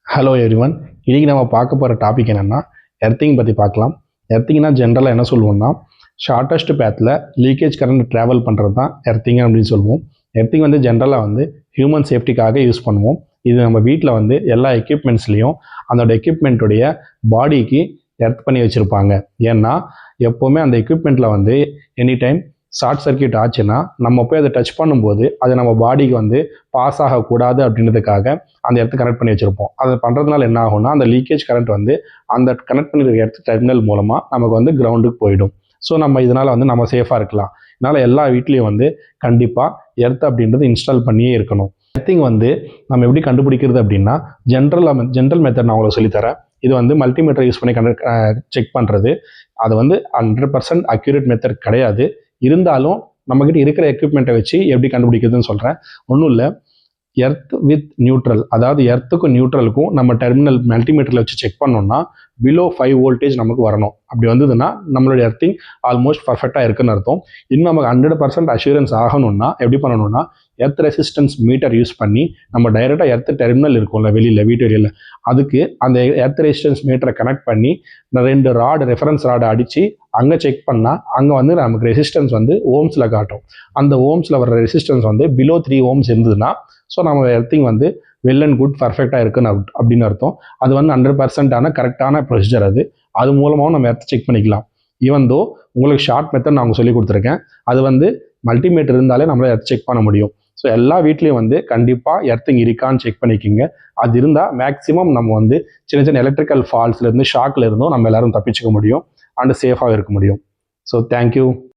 Hello everyone. இன்றைக்கி நம்ம பார்க்க போகிற டாபிக் என்னென்னா எர்த்திங் பற்றி பார்க்கலாம். எர்த்திங்னா ஜென்ரலாக என்ன சொல்லுவோம்னா, ஷார்ட்டஸ்ட் பேத்தில் லீக்கேஜ் கரண்ட் ட்ராவல் பண்ணுறது தான் எர்த்திங் அப்படின்னு சொல்லுவோம். எர்த்திங் வந்து ஜென்ரலாக வந்து ஹியூமன் சேஃப்டிக்காக யூஸ் பண்ணுவோம். இது நம்ம வீட்டில் வந்து எல்லா எக்யூப்மெண்ட்ஸ்லேயும் அதோட எக்யூப்மெண்ட்டுடைய பாடிக்கு எர்த் பண்ணி வச்சுருப்பாங்க. ஏன்னா எப்போவுமே அந்த எக்யூப்மெண்ட்டில் வந்து எனி டைம் ஷார்ட் சர்க்கியூட் ஆச்சுன்னா நம்ம போய் அதை டச் பண்ணும்போது அது நம்ம பாடிக்கு வந்து பாஸ் ஆகக்கூடாது அப்படின்றதுக்காக அந்த இடத்த கனெக்ட் பண்ணி வச்சுருப்போம். அதை பண்ணுறதுனால என்ன ஆகும்னா, அந்த லீக்கேஜ் கரண்ட் வந்து அந்த கனெக்ட் பண்ணியிருக்க இடத்து டெர்மினல் மூலமாக நமக்கு வந்து கிரவுண்டுக்கு போயிடும். ஸோ நம்ம இதனால் வந்து நம்ம சேஃபாக இருக்கலாம். இதனால் எல்லா வீட்லேயும் வந்து கண்டிப்பாக எர்த் அப்படின்றது இன்ஸ்டால் பண்ணியே இருக்கணும். எர்த்திங் வந்து நம்ம எப்படி கண்டுபிடிக்கிறது அப்படின்னா, ஜென்ரல் மெத்தட் நான் உங்களுக்கு சொல்லித்தரேன். இது வந்து மல்டிமீட்டர் யூஸ் பண்ணி செக் பண்ணுறது. அது வந்து 100% அக்யூரேட் மெத்தட் கிடையாது. இருந்தாலும் நம்மக்கிட்ட இருக்கிற எக்யூப்மெண்ட்டை வச்சு எப்படி கண்டுபிடிக்கிறதுன்னு சொல்கிறேன். ஒன்றும் இல்லை, எர்த் வித் நியூட்ரல், அதாவது எர்த்துக்கும் நியூட்ரலுக்கும் நம்ம டெர்மினல் மல்டிமீட்டரில் வச்சு செக் பண்ணோம்னா பிலோ 5 வோல்டேஜ் நமக்கு வரணும். அப்படி வந்ததுன்னா நம்மளுடைய எர்த்திங் ஆல்மோஸ்ட் பர்ஃபெக்டாக இருக்குன்னு அர்த்தம். இன்னும் நமக்கு 100% அஷூரன்ஸ் ஆகணும்னா எப்படி பண்ணணும்னா, எர்த் ரெசிஸ்டன்ஸ் மீட்டர் யூஸ் பண்ணி நம்ம டைரெக்டாக எர்த் டெர்மினல் இருக்கும்ல வெளியில் வீட்டு வெளியில், அதுக்கு அந்த எர்த் ரெசிஸ்டன்ஸ் மீட்டரை கனெக்ட் பண்ணி 2 ரெஃபரன்ஸ் ராடை அடித்து அங்கே செக் பண்ணால் அங்கே வந்து நமக்கு ரெசிஸ்டன்ஸ் வந்து ஓம்ஸில் காட்டும். அந்த ஓம்ஸில் வர ரெசிஸ்டன்ஸ் வந்து பிலோ 3 ஓம்ஸ் இருந்ததுன்னா ஸோ நம்ம எர்த்திங் வந்து வெல் அண்ட் குட் பர்ஃபெக்டாக இருக்குன்னு அப்படின்னு அர்த்தம். அது வந்து 100% கரெக்டான ப்ரொசீஜர். அது மூலமாகவும் நம்ம எர்த் செக் பண்ணிக்கலாம். ஈவன் தோ உங்களுக்கு ஷார்ட் மெத்தட் நான் சொல்லி கொடுத்துருக்கேன். அது வந்து மல்டிமீட்டர் இருந்தாலே நம்மளால் எர்த் செக் பண்ண முடியும். ஸோ எல்லா வீட்லேயும் வந்து கண்டிப்பாக எர்த்திங் இருக்கான்னு செக் பண்ணிக்கிங்க. அது இருந்தால் மேக்ஸிமம் நம்ம வந்து சின்ன சின்ன எலக்ட்ரிக்கல் ஃபால்ஸ்லேருந்து ஷாக்கில் இருந்தும் நம்ம எல்லோரும் தப்பிச்சுக்க முடியும் அண்ட் சேஃபாக இருக்க முடியும். So thank you.